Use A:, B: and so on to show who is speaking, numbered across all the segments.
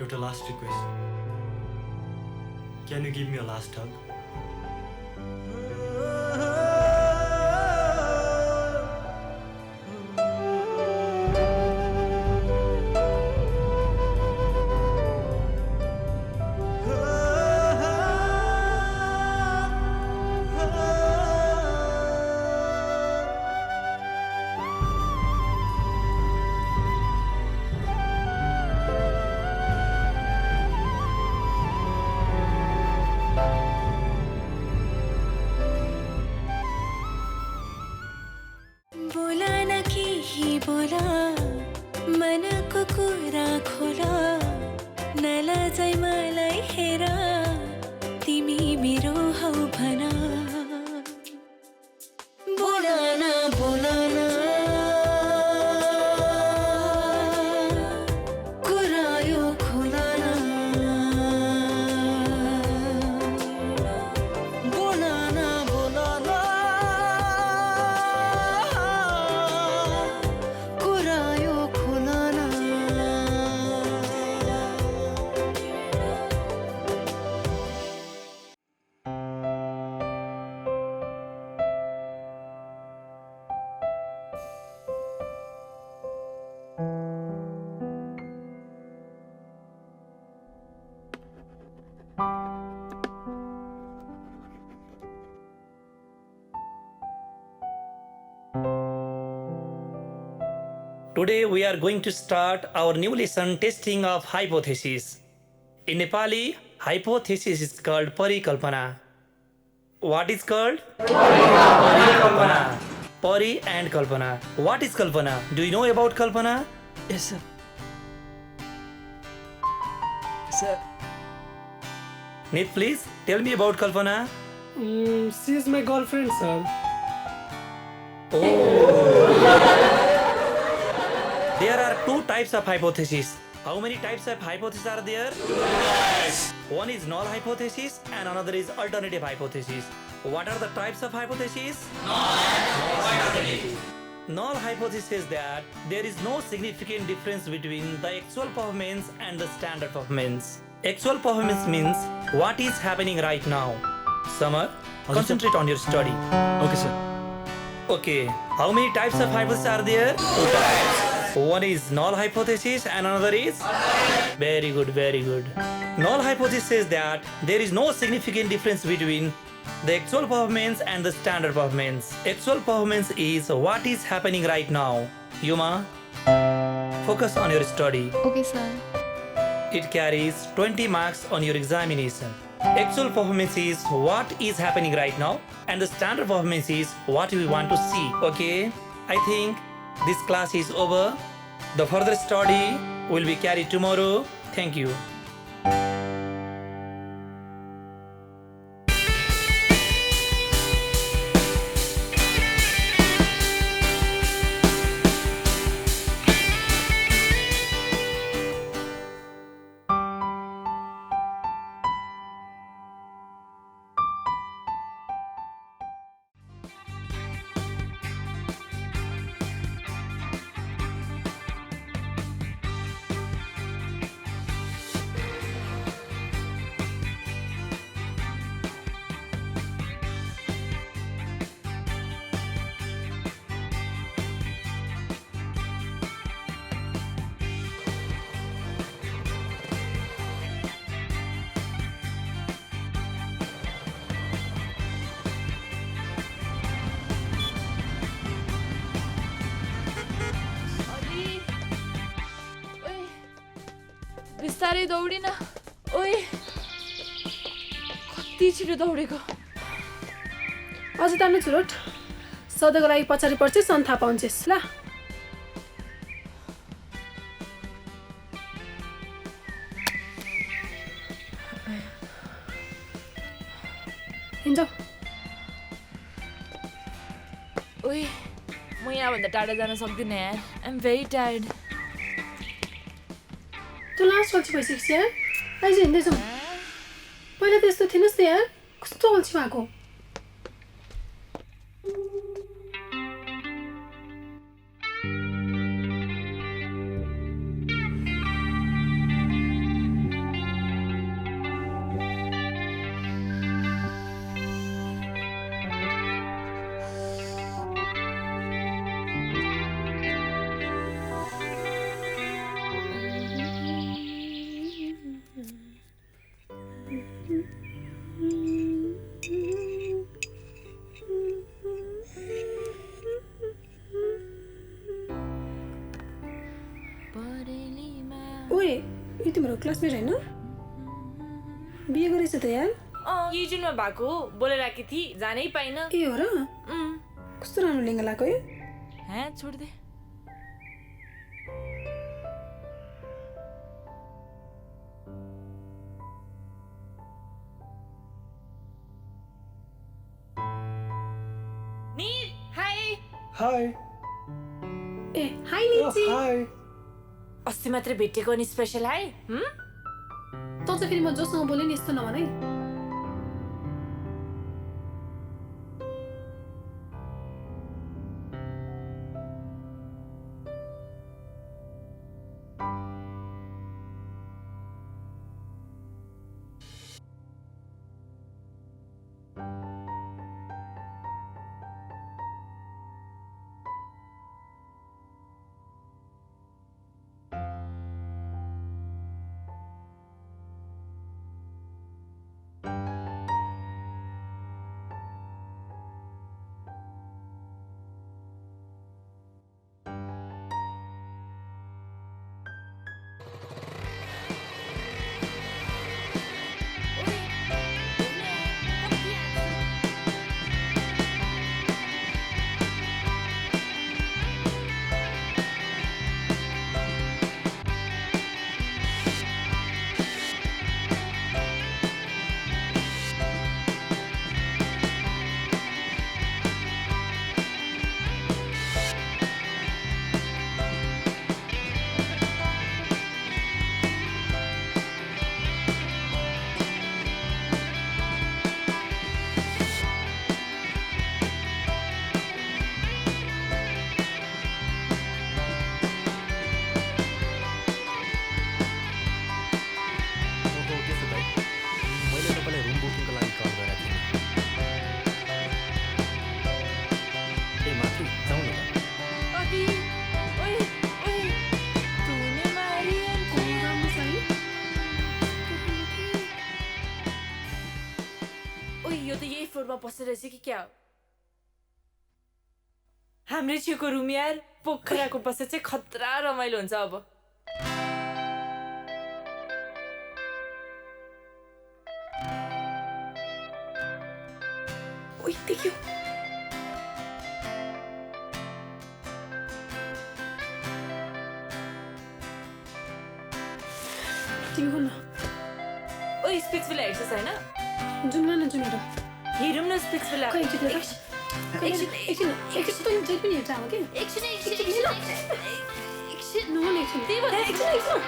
A: got a last request. Can you give me a last hug?
B: बोला न केही बोला मनको कुरा खोला नलजाई मलाई हेर तिमी मेरो हौ भना बोला न कुरा यो खोला न बोला न कुरा यो खोला न
C: Today we are going to start our new lesson testing of hypothesis. In Nepali, hypothesis is called parikalpana. What is called? Parikalpana. Pari and kalpana. What is kalpana? Do you know about kalpana?
D: Yes, sir. Sir,
C: Nit, please tell me about kalpana.
D: she is my girlfriend, sir.
C: There are two types of hypothesis. How many types of hypothesis are there? One is null hypothesis and another is alternative hypothesis. What are the types of hypothesis? Null hypothesis says that there is no significant difference between the actual performance and the standard performance. Actual performance means what is happening right now. Samar, concentrate on your study.
D: Okay, sir.
C: Okay, how many types of hypothesis are there? Two types. One is null hypothesis and another is? Very good, very good. Null hypothesis says that there is no significant difference between the actual performance and the standard performance. Actual performance is what is happening right now. Yuma, focus on your study.
E: Okay, sir.
C: It carries 20 marks on your examination. Actual performance is what is happening right now and the standard performance is what we want to see. Okay, I think this class is over. The further study will be carried tomorrow. Thank you.
E: बिस्तारै दौडिन ओए कति छिटो दौडेको
F: अझ तान्नु छुरोट सधैँको लागि पछाडि पर्छस् अनि थाहा पाउँछस् ल हिँड्छौ
E: ओए म यहाँभन्दा टाढा जान सक्दिनँ यार आइ एम भेरी टायर्ड
F: तँ लास्ट अल्छी भइसकेपछि यार आइज हिँड्दैछौ पहिला त यस्तो थिएनस् त यार कस्तो अल्छी भएको तिम्रो क्लासमेट हैन बिहे गरेछ त यार
E: यही जुनमा भएको बोलेर आएकी थिए जानै पाइन
F: ए हो र कस्तो राम्रो लेङ्गा लगाएको है
E: हाँ छोड दे नीर हाय
D: हाई
F: ए हाई निची
D: हाई
E: अस्ति मात्रै भेटेको नि स्पेशल हाय
F: त चाहिँ फेरि म जोसँग बोले नि यस्तो नभन है
E: बस्दै रहेछ कि क्या हो हाम्रै छेउको रुम यार पोखराको बस्दा चाहिँ खतरा रमाइलो हुन्छ अब
F: ओइ देख्यो तिमी हो न
E: ओइ स्पिक्स विला हेर्छस् हैन
F: जुम्ला न जुमेर
E: हेरौँ न स्पिक्स विला
F: खै एकछिन त जहिले पनि हेर्छ अब के
E: एकछिन
F: नहुन एकछिन
E: त्यही भएर
F: एकछिन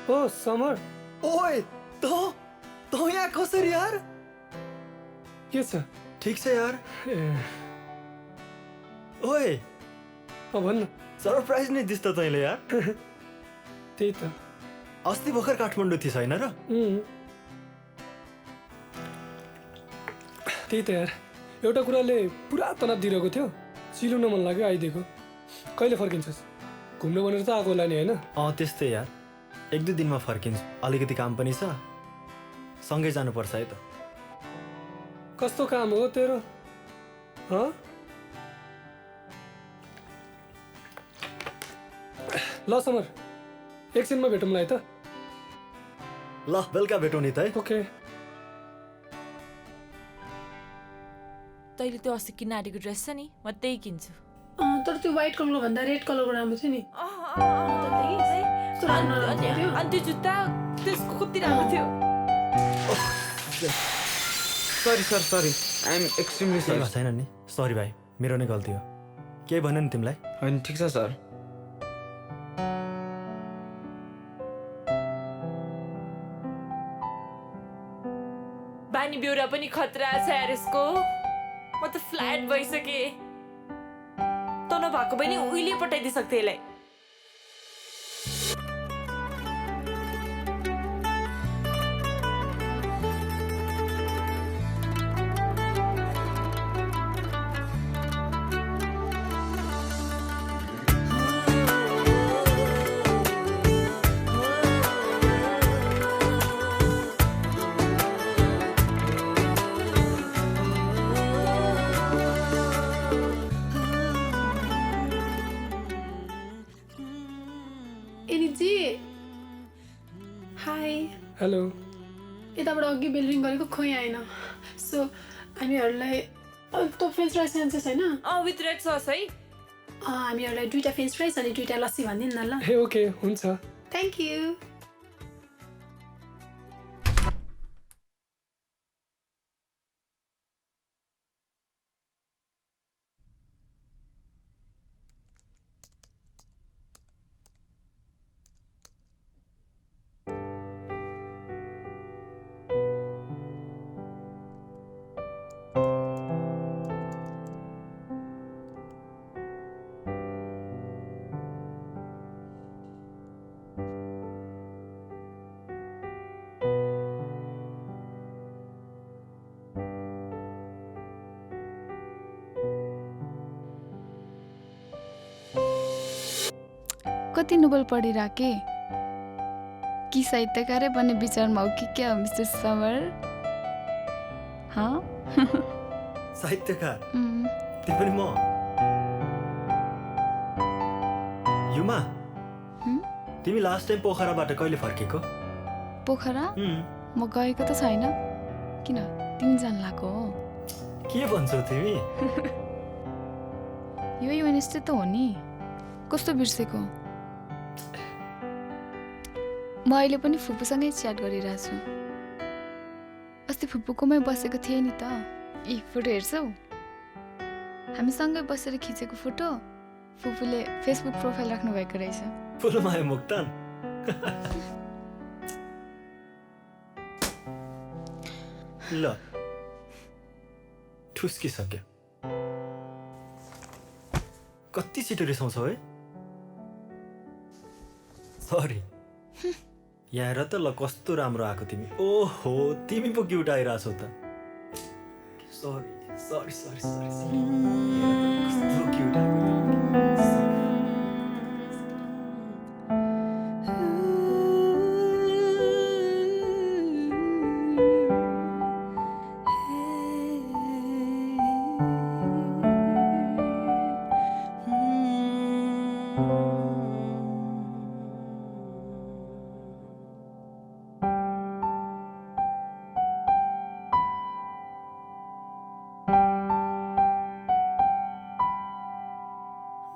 D: ओ समर
A: ओए तो यहाँ कसरी यार
D: के छ
A: ठीक छ यार
D: ए
A: ओए
D: भन्न
A: सरप्राइज नै दिस् त तैँले यार
D: त्यही त
A: अस्ति भर्खर काठमाडौँ थिइस् हैन र
D: त्यही त यार एउटा कुराले पुरा तनाव दिइरहेको थियो चिल्न मन लाग्यो आइदिएको कहिले फर्किन्छस् घुम्न भनेर त आएको होला नि होइन
A: त्यस्तै यार 1-2 दिनमा फर्किन्छु अलिकति काम पनि छ सँगै जानुपर्छ है त
D: कस्तो काम हो तेरो ल समर एकछिनमा भेटौँला है त
A: ल बेलुका भेटौँ नि त है
D: ओके
E: तैँले त्यो अस्ति किन्न आँटेको ड्रेस छ नि म त्यही किन्छु
F: तर त्यो व्हाइट कलर भन्दा रेड कलरको राम्रो थियो नि
E: अनि त्यो जुत्ता त्यसको कति राम्रो थियो
G: सरी आई एम एक्सट्रिमली
A: केही भएको छैन नि सरी भाइ मेरो नै गल्ती हो केही भन्यो नि तिमीलाई
G: होइन ठिक छ सर
E: बानी बेहोरा पनि खतरा छ यार यसको म त फ्ल्याट भइसके त नभएको पनि उहिले पठाइदिइसक्थेँ यसलाई
D: हेलो
F: यताबाट अघि बेल रिङ गरेको खोइ आएन सो हामीहरूलाई त्यो फ्रेन्च फ्राइज चान्सेस होइन
E: विथ रेड सस है
F: हामीहरूलाई 2टा फ्रेन्च फ्राइज अनि 2टा लस्सी भनिदिनु न ल
D: ए ओके हुन्छ
F: थ्याङ्क यू
H: कति नोबल पढिराखे कि साहित्यकारै बन्ने विचारमा हो कि क्या मिस्टर समर
A: साहित्यकार त्यो पनि म युमा तिमी लास्ट टाइम पोखराबाट कहिले फर्केको
H: पोखरा म गएको त छैन किन तिमी जान लाग्यो हो
A: के भन्छौ तिमी
H: यो वेडनेसडे त हो नि कस्तो बिर्सेको म अहिले पनि फुपूसँगै च्याट गरिरहेको छु अस्ति फुपूकोमै बसेको थिएँ नि त यी फोटो हेर्छौ हामी सँगै बसेर खिचेको फोटो फुपूले फेसबुक प्रोफाइल राख्नु भएको रहेछ
A: फुलमाया मुक्तान ल ठुस्किसक्यो कति छिटो रिसाउँछौ है सरी यहाँ हेर त ल कस्तो राम्रो आएको तिमी ओहो तिमी पो क्युट आइरहेछौ त सरी सरी सरी सरी कस्तो क्युट आएको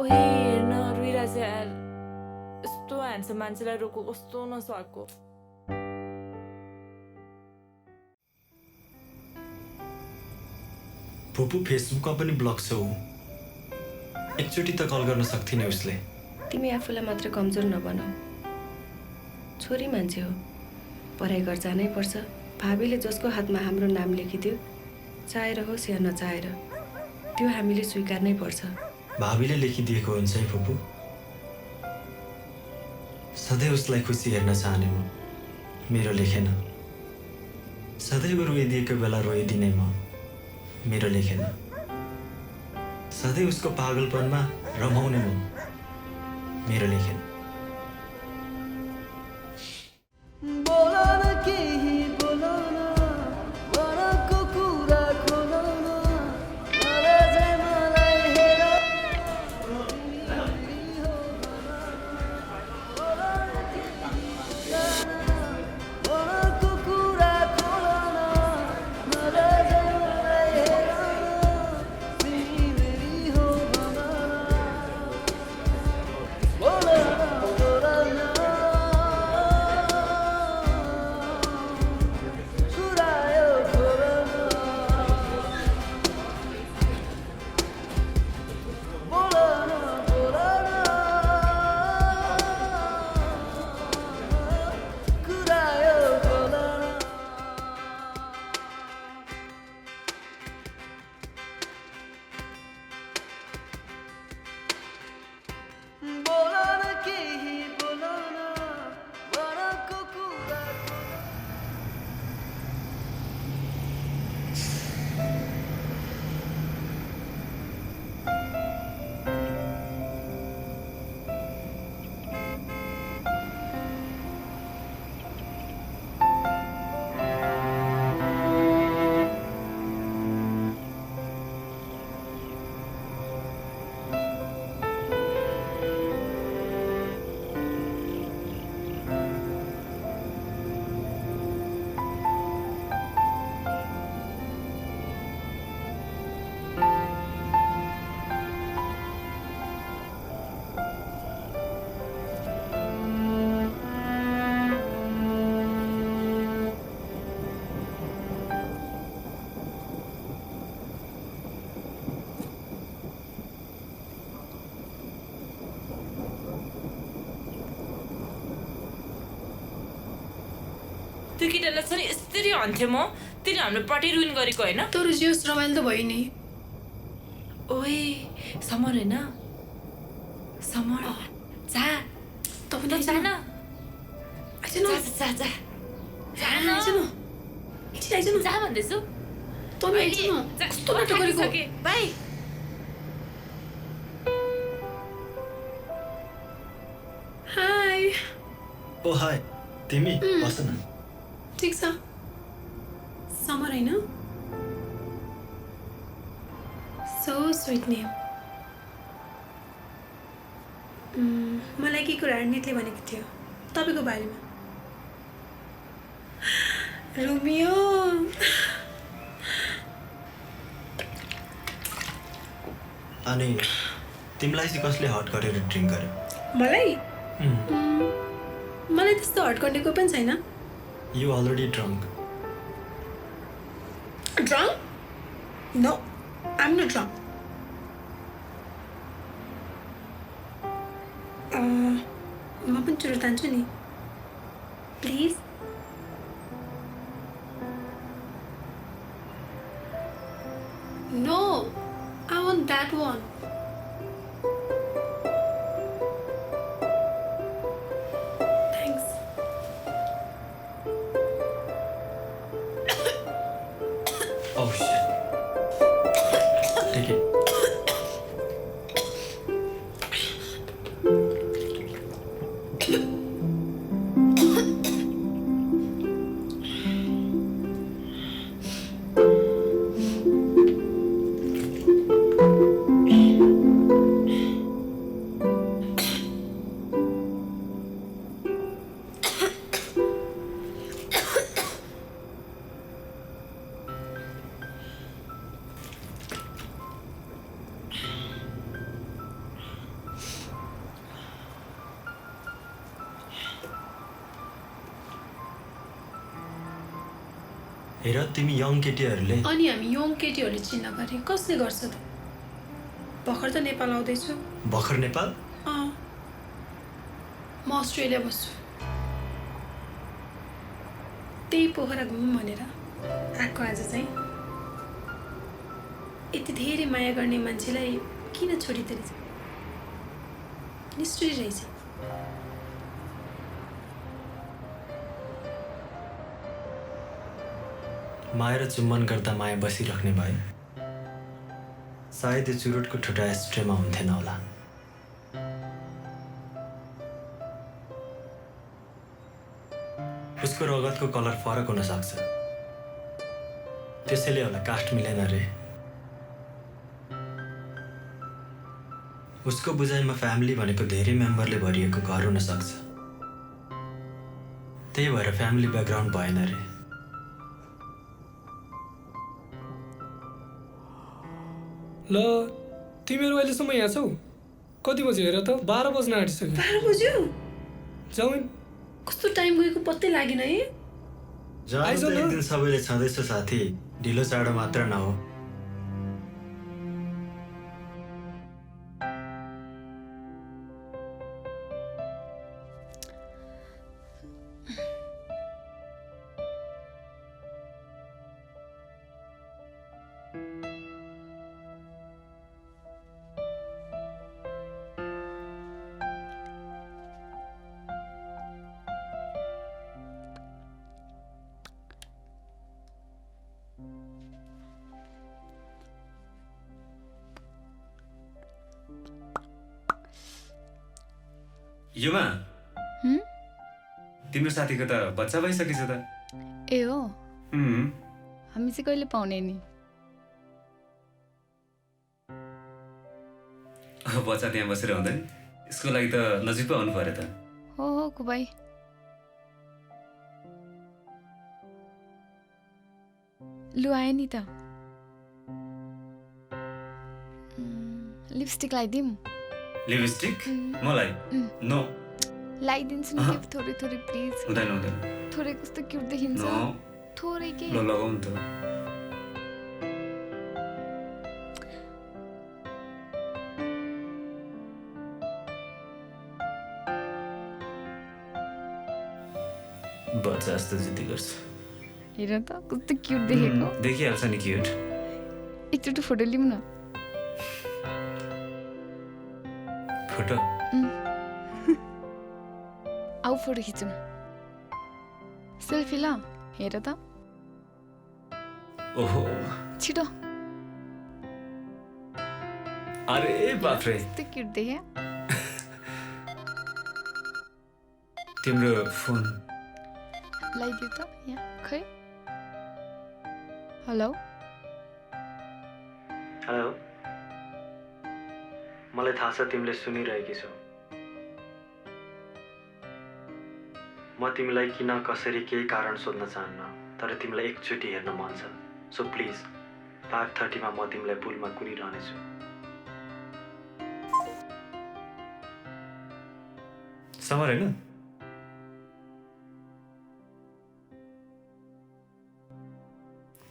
E: ओहे हेर्न रुइरहेछ यार यस्तो ह्यान्डसम मान्छेलाई रोको कस्तो नसुहाएको
A: फुपू फेसबुकमा पनि ब्लक छौ एकचोटि त कल गर्न सक्थिन उसले
I: तिमी आफूलाई मात्र कमजोर नबनाऊ छोरी मान्छे हो पढाइ गर जानै पर्छ भाबीले जसको हातमा हाम्रो नाम लेखिदियो चाहेर होस् या नचाहेर त्यो हामीले स्वीकार्नै पर्छ
A: भाबीले लेखिदिएको हुन्छ है फुपू सधैँ उसलाई खुसी हेर्न चाहने म मेरो लेखेन सधैँ रोइदिएको बेला रोइदिने म मेरो लेखेन सधैँ उसको पागलपनमा रमाउने म मेरो लेखेन
B: बोला
E: त्यो केटालाई छ नि यस्तरी भन्थ्यो म तिनी हाम्रो पार्टी रुइन गरेको होइन
F: तर जियोस् रमाइलो त भयो नि
E: ओए समर होइन समर जा
F: तपाईँ
E: त जान
F: आइज न
E: जा जा जा जान
F: आइज न एकछिन आइज न
E: जा भन्दैछु
F: तपाईँ आइज न कस्तो नाटक गरेको
E: बाई
F: हाई
A: ओ हाय तिमी बस न
F: ठिक छ समर होइन सो स्विट नेम मलाई के कुरा नितले भनेको थियो तपाईँको बारेमा रोमियो
A: अनि तिमीलाई चाहिँ कसले हट गरेर ड्रिङ्क गर्यो
F: मलाई मलाई त्यस्तो हट गर्नेको पनि छैन
A: you already drunk
F: drunk no I am not drunk म पनि चुरो तान्छु नि please no I want that one thanks
A: Oh shit. Take it. हेर तिमी यङ केटीहरूले
F: अनि हामी यङ केटीहरूले चिन्न गरे कसले गर्छ त भर्खर त नेपाल आउँदैछु
A: भर्खर नेपाल
F: म अस्ट्रेलिया बस्छु त्यही पोखरा घुमौँ भनेर आएको आज चाहिँ यति धेरै माया गर्ने मान्छेलाई किन छोडिदिएर रहेछ निष्ठुरी रहेछ
A: माया र चुम्बन गर्दा माया बसिराख्ने भए सायद यो चुरोटको ठुटा एस्ट्रेमा हुन्थेन होला उसको रगतको कलर फरक हुन सक्छ त्यसैले होला कास्ट मिलेन रे उसको बुझाइमा फ्यामिली भनेको धेरै मेम्बरले भरिएको घर हुन सक्छ त्यही भएर फ्यामिली ब्याकग्राउन्ड भएन रे
D: ल तिमीहरू अहिलेसम्म यहाँ छौ कति बजी हेर त 12 बज्न आँटिसक्यो
F: 12 बज्यो
D: जाउँ
F: कस्तो टाइम गएको पत्तै लागेन है
A: जानु त एक दिन सबैले छँदैछ साथी ढिलो चाँडो मात्र नहो
J: युमा तिम्रो साथीको त बच्चा भइसकेछ त
H: ए हो हामी चाहिँ कहिले पाउने नि
J: बच्चा त्यहाँ बसेर हुँदैन यसको लागि त नजिक पो आउनु पर्यो त
H: हो कुबाई लु आए नि त लिपस्टिक लगाइदिउँ
J: लिपस्टिक मलाई नो
H: लगाइदिन्छु नि थोरै थोरै प्लिज
J: हुँदैन हुँदैन
H: थोरै कस्तो क्युट देखिन्छ थोरै के
J: ल लगाउँ त बच्चा जस्तो जिद्दी गर्छ
H: हेर त कस्तो क्युट देखेको
J: देखिहाल्छ नि क्युट
H: एकचोटि फोटो लिउँ न
J: फोटो
H: आऊ फोटो खिचौँ सेल्फी ल हेर त
J: ओहो
H: छिटो
J: अरे बाफ्रे
H: कस्तो क्युट देखे
J: तिम्रो फोन
H: लगाइदियो त यहाँ खै हेलो
A: हेलो मलाई थाहा छ तिमीले सुनिरहेकी छौ म तिमीलाई किन कसरी केही कारण सोध्न चाहन्न तर तिमीलाई एकचोटि हेर्न मन छ सो प्लिज 5:30 मा म तिमीलाई पुलमा कुरिरहनेछु समर हैन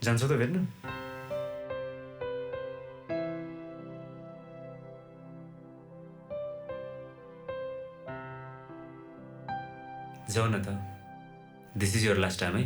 A: जान्छौ त भेट्न जाऊ न त this is your last time है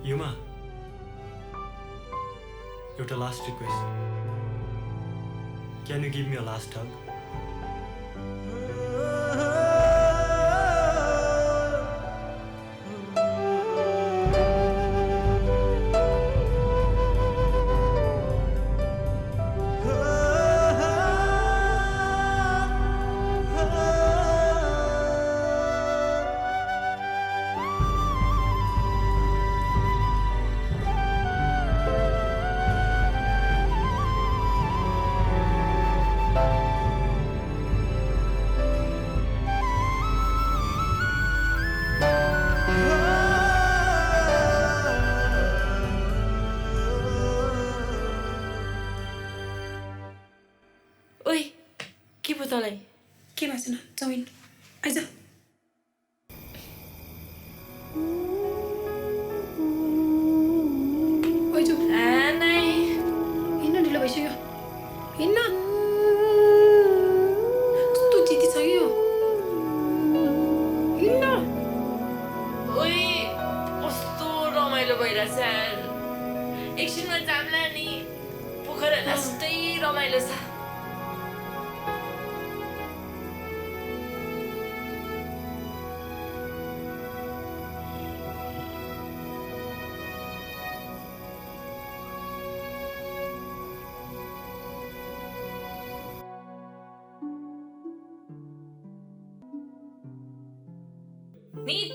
A: युमा एउटा last request can you give me a last hug
E: तँलाई
F: के भएको छैन चाउमिन आइज ओइजो
E: नै
F: हिँड्न ढिलो भइसक्यो हिँड्न कस्तो चिती छ यो हिँड्न
E: ओइ कस्तो रमाइलो भइरहेछ यार एकछिनमा जाम्ला नि पोखरा लास्टै रमाइलो छ नित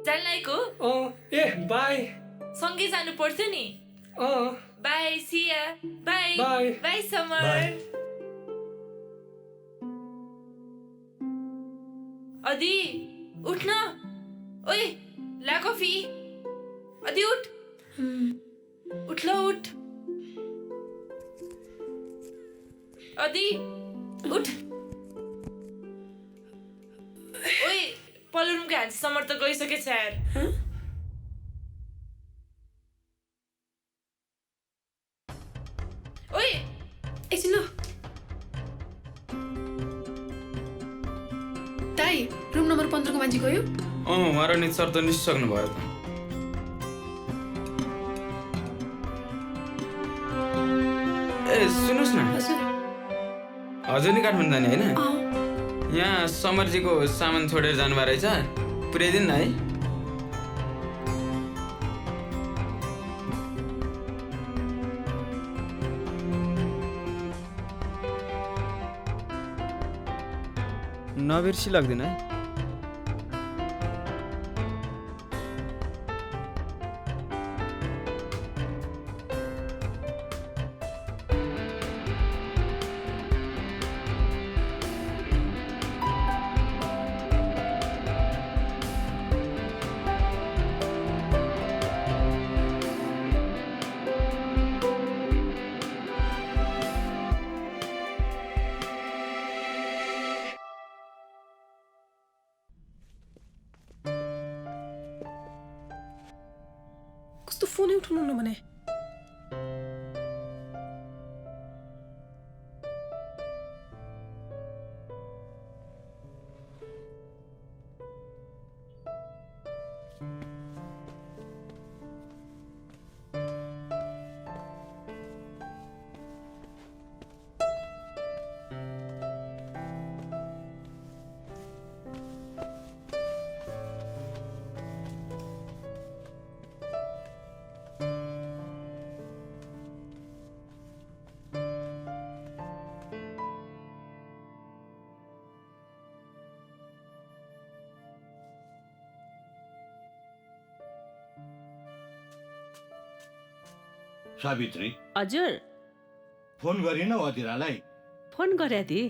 E: जान्लाइको
D: ए बाई
E: सँगै जानु पर्थ्यो नि बाई सिया by
D: Bye.
E: By summer
A: Bye.
E: अदि उठ न ओइ ला कफी अदि उठ उठ ल उठ अदि उठ ओइ पल्लो रुमको हाँसी समर त गइसकेछ यार ओइ
F: एकछिन ल दाइ रुम नम्बर 15 को मान्छे गयो
G: उहाँ र नित सर त निस्सक्नु भयो त ए सुन्नुहोस् न
F: हजुर
G: हजुर नि काठमाडौँ जाने होइन
F: अँ
G: यहाँ समरजीको सामान छोडेर जानुभएको रहेछ पुर्याइदिनु न है नबिर्सी लाग्दैन है
F: कस्तो फोनै उठाउनु न भने
K: सावित्री
L: हजुर
K: फोन गरिनौ अतिरालाई
L: फोन गरे दि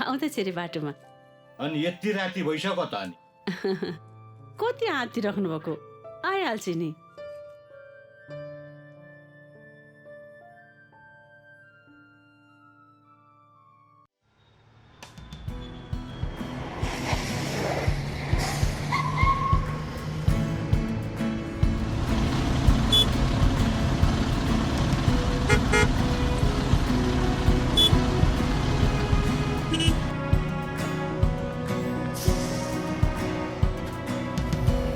L: आउँदैछ अरे बाटोमा
K: अनि यति राति भइसक्यो त अनि
L: कति हाती राख्नु भएको आइहाल्छ नि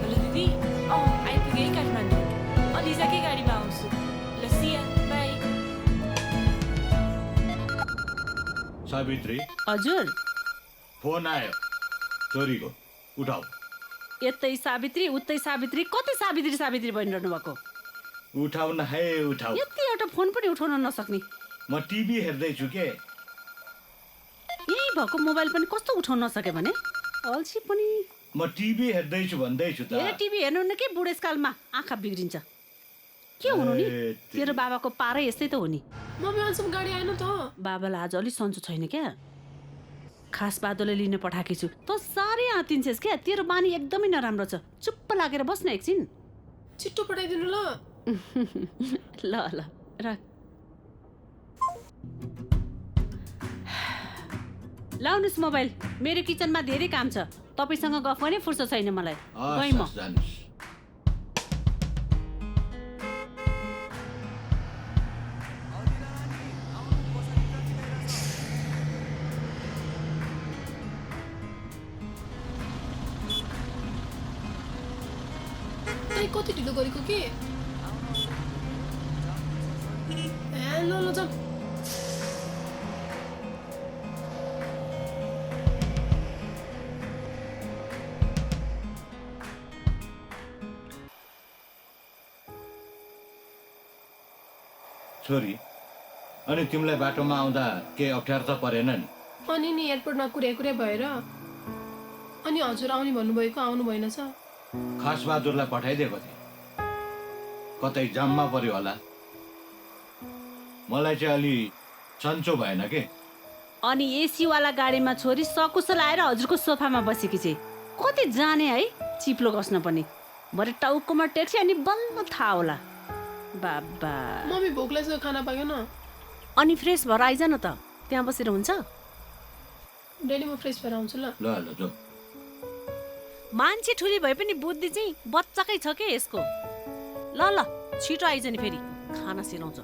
E: हेलो दिदी आइपुगेँ काठमाडौँ लिजाकै गाडीमा आउँछु ल सिया बाई
K: सावित्री
L: हजुर
K: फोन आयो छोरीको उठाऊ
L: यतै सावित्री उतै सावित्री कति सावित्री सावित्री भनिरहनु भएको
K: उठाऊ न है उठाऊ
L: यति एउटा फोन पनि उठाउन नसक्ने
K: म टिभी हेर्दैछु के
L: यही भएको मोबाइल पनि कस्तो उठाउन नसके भने अल्छी पनि
K: म टिभी हेर्दैछु भन्दैछु त
L: हेर टिभी हेर्नु न के बुढेसकालमा आँखा बिग्रिन्छ के हुनु नि तेरो बाबाको पारै यस्तै त हो नि
F: मम्मी अहिलेसम्म गाडी आएन त
L: बाबालाई आज अलिक सन्चो छैन क्या खास बादोले लिन पठाएकी छु त साह्रै आँतिन्छेस् क्या तेरो बानी एकदमै नराम्रो छ चुप्प लागेर बस्न एकछिन
F: छिट्टो पठाइदिनु ल
L: ल ल राख लाउनुहोस् मोबाइल। मेरो किचनमा धेरै काम छ, तपाईँसँग गफ गर्ने फुर्सद छैन मलाई। गएँ म।
F: कति ढिलो गरेको के ल ल जाऊ।
K: छोरी, अनि तिमीलाई बाटोमा आउँदा केही अप्ठ्यारो त परेन नि?
F: अनि नि एयरपोर्टमा कुर्या भएर अनि हजुर आउने भन्नुभएको आउनु भएन छ।
K: खास बहादुरलाई पठाइदिएको थिएँ, कतै जाममा पर्यो होला। मलाई चाहिँ अलि सन्चो भएन के।
L: अनि एसीवाला गाडीमा छोरी सकुशल आएर हजुरको सोफामा बसेकी चाहिँ कति जाने है, चिप्लो कस्न पनि। भरे टाउकोमा टेक्सी अनि बल्ल थाहा होला। बाबा
F: मम्मी भोक लाग्छ, खाना पाएन।
L: अनि फ्रेस भएर आइज न त, त्यहाँ बसेर हुन्छ?
F: डेली म फ्रेस भएर आउँछु ल।
K: ल ल जाऊ।
L: मान्छे ठुली भए पनि बुद्धि चाहिँ बच्चाकै छ के यसको। ल ल छिटो आइज नि, फेरि खाना सिराउँछ।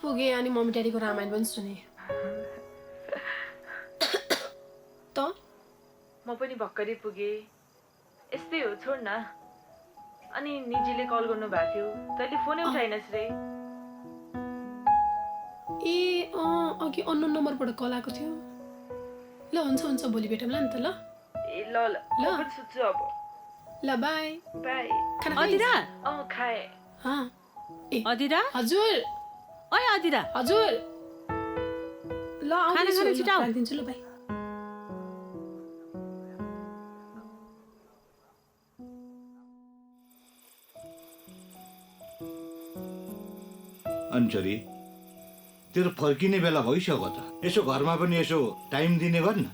F: पुगे अनि मम्मी ड्याडीको रामायण पनि सुने। त
E: म पनि भर्खरै पुगे। यस्तै हो, छोड न। अनि निजीले कल गर्नु भएको थियो, तैँले फोनै उठाइनस् रे।
F: ए अघि अन्नोन नम्बरबाट कल आएको थियो। ल हुन्छ हुन्छ, भोलि भेटौँला नि त। ल
E: ए ल ल ल सुत्छु अब।
F: ल बाई
E: बाई।
L: अदिरा
E: खाए।
L: अदिरा
F: हजुर।
L: ओए अदिरा
F: हजुर। ल
L: खाना खाना छिटो आऊ।
F: राखिदिन्छु ल बाई।
K: अन्चरी, तेरो फर्किने बेला भइसक्यो त। यसो घरमा पनि यसो टाइम दिने गर्न।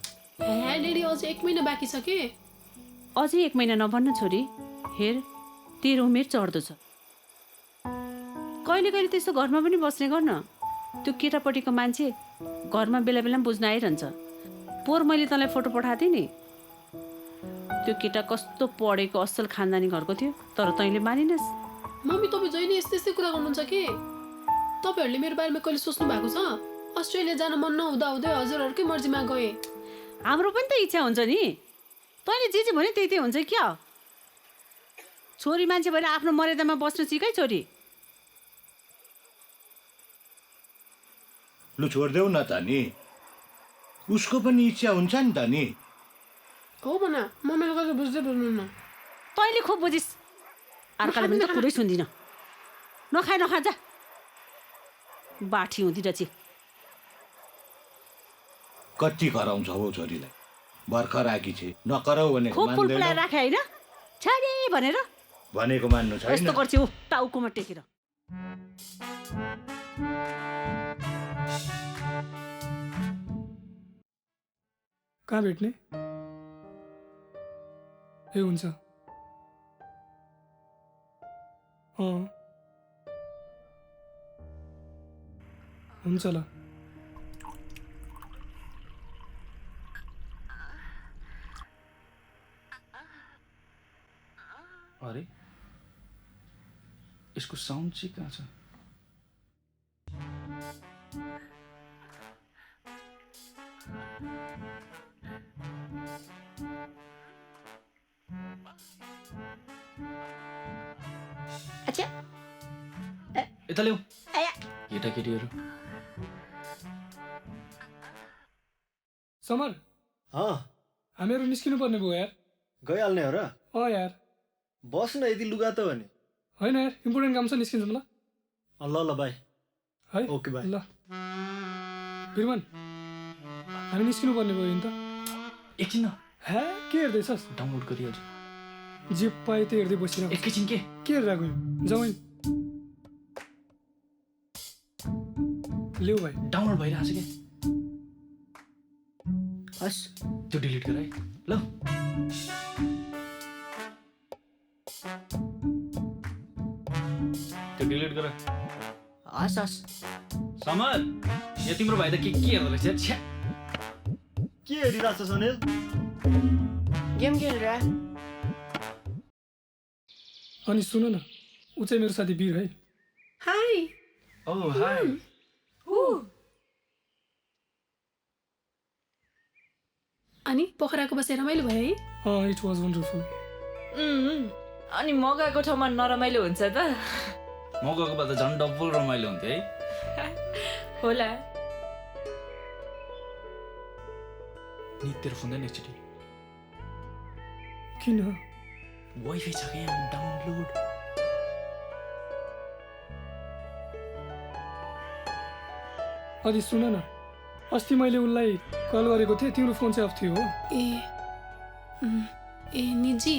F: हे डेडी, अझ 1 महिना बाँकी छ के।
L: अझै 1 महिना नभन्न छोरी। हेर, तेरो उमेर चढ्दो छ। कहिले कहिले त्यस्तो घरमा पनि बस्ने गर्न। त्यो केटापट्टिको मान्छे घरमा बेला बेला बुझ्न आइरहन्छ। पोहोर मैले तँलाई फोटो पठाएको थिएँ नि, त्यो केटा कस्तो पढेको असल खानदानी घरको थियो, तर तैँले मानिनस्।
F: मम्मी, तपाईँ जहिले यस्तै यस्तै कुरा गर्नुहुन्छ के। तपाईँहरूले मेरो बारेमा कहिले सोच्नु भएको छ? अस्ट्रेलिया जान मन नहुँदा हुँदै हजुरहरूकै मर्जीमा गए।
L: हाम्रो पनि त इच्छा हुन्छ नि। तैँले जे जे भने त्यही हुन्छ क्या। छोरी मान्छे भएर आफ्नो मर्यादामा बस्नु सिकाइ छोरी।
K: लु छोडिदेऊ न त नि, उसको पनि इच्छा हुन्छ नि त नि।
F: हो भन, मम्मीले कसो बुझ्दै बुझ्नुहुन्न।
L: तैँले खुब बुझिस्, अर्काले पनि त कुरै सुन्दिन। नखा जा, बाठी हुँदी रहेछ।
K: कति कराउँछ हो छोरीलाई, भर्खर आकी छे, नकराउ भनेको
L: खुब
K: मान्दैन।
L: फुलफुलाएर राखे होइन, छाडी भनेर
K: भनेको मान्नु छैन।
L: यस्तो गर्छ हो टाउकोमा टेकेर।
D: कहाँ भेट्ने? ए हुन्छ हुन्छ ल
M: अरे यसको साउन्ड चाहिँ कहाँ छ
N: अच्छा
M: यता ल्याऊ केटाकेटीहरू
D: समर
A: हामीहरू
D: निस्किनु पर्ने भयो यार
A: गइहाल्ने हो र
D: यार
A: बस न यदि लुगा त भने
D: होइन यार इम्पोर्टेन्ट काम छ निस्किन्छौँ ल
A: ल ल बाई
D: है
A: ओके बाई
D: ल बिरमन हामी निस्किनु पर्ने भयो नि त
M: एकछिन न
D: हे के हेर्दैछस्
M: डाउनलोड गरिहाल्छु
D: जे पाए त्यो हेर्दै बसिरहेको
M: एकैछिन के
D: हेरिरहेको जमाइन ल्याऊ भाइ
M: डाउनलोड भइरहेको छ क्या
A: हस्
M: त्यो डिलिट गर है ल त्यो डिलिट गर
A: हस् हस्
M: समर यहाँ तिम्रो भाइ त के हेर्दो रहेछ छ्या
A: के हेरिरहेको छ अनिल
N: गेम खेलेर
D: अनि सुन न ऊ चाहिँ मेरो साथी वीर है
N: हाई
M: ओ हाई
F: अनि पोखराको बसेर रमाइलो भयो है
D: इट वाज वन्डरफुल
E: अनि म गएको ठाउँमा नरमाइलो हुन्छ त
M: म गएको भए त झन् डबल रमाइलो हुन्थ्यो है
E: होला
M: नि तेरो फोन देन एकचोटि
D: किन
M: वाइफाई छ क्या यहाँ डाउनलोड
D: अनि सुन न अस्ति मैले उनलाई कल गरेको थिएँ तिम्रो फोन चाहिँ अफ थियो हो
F: ए निजी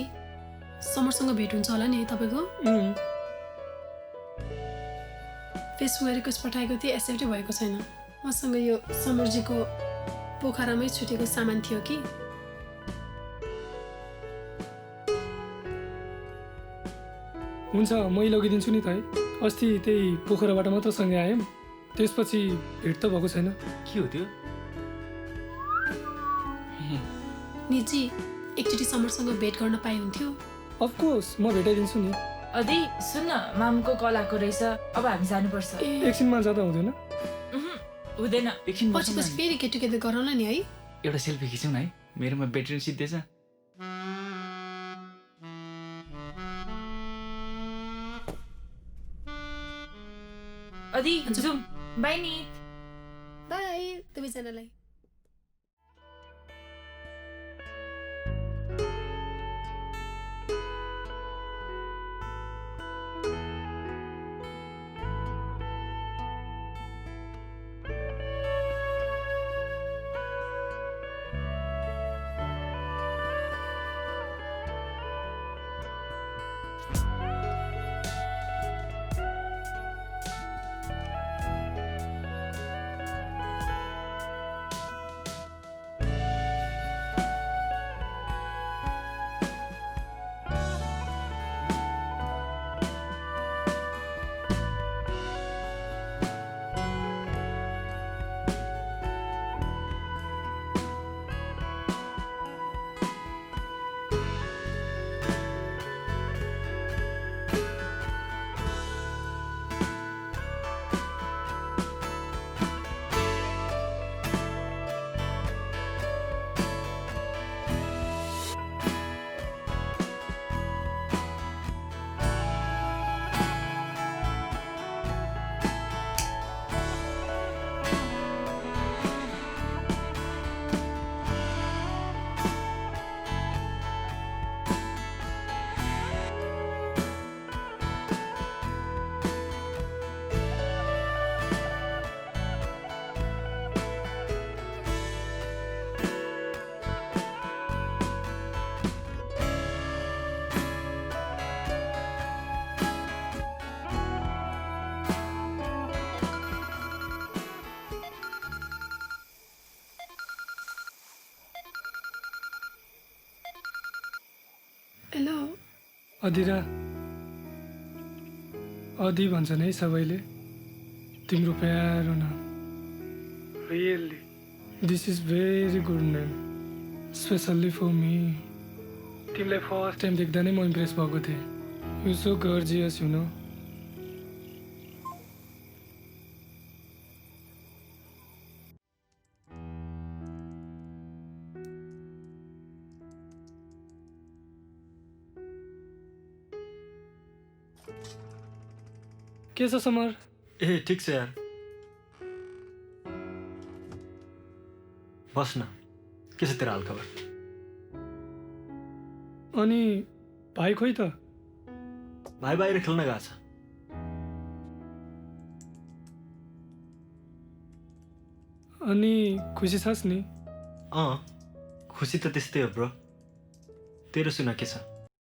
F: समरसँग भेट हुन्छ होला नि है तपाईँको फेसबुक रिक्वेस्ट पठाएको थिएँ एक्सेप्टै भएको छैन मसँग यो समरजीको पोखरामै छुटेको सामान थियो कि
D: हुन्छ मै लगिदिन्छु नि त है अस्ति त्यही पोखराबाट मात्र सँगै आयौँ त्यसपछि भेट त भएको छैन
M: के हो त्यो
F: निजी एकचोटि समरसँग भेट गर्न पाए हुन्थ्यो
D: अफकोर्स म भेटाइदिन्छु नि
E: अदी सुन्न मामुको कल आएको रहेछ अब हामी जानुपर्छ
D: एकछिनमा जाँदा हुँदैन
E: हुँदैन
F: पछि फेरि गेट टुगेदर गरौँला नि है
M: एउटा सेल्फी खिचौँ न है मेरोमा ब्याट्री सिद्धिएछ
E: अदी जाउँ बाई नि
F: बाई दुवैजनालाई
D: अदिरा अधि भन्छन् है सबैले तिम्रो प्यारो नाम really this is very good name specially for me तिमीलाई फर्स्ट टाइम देख्दा नै म इम्प्रेस भएको थिएँ you so gorgeous you know के छ समर
A: ए ठिक छ यार बस न के छ तेरो हालखबर
D: अनि भाइ खोइ त
A: भाइ बाहिर खेल्न गएको छ
D: अनि खुसी छस् नि
A: खुसी त त्यस्तै हो ब्रो तेरो सुन के छ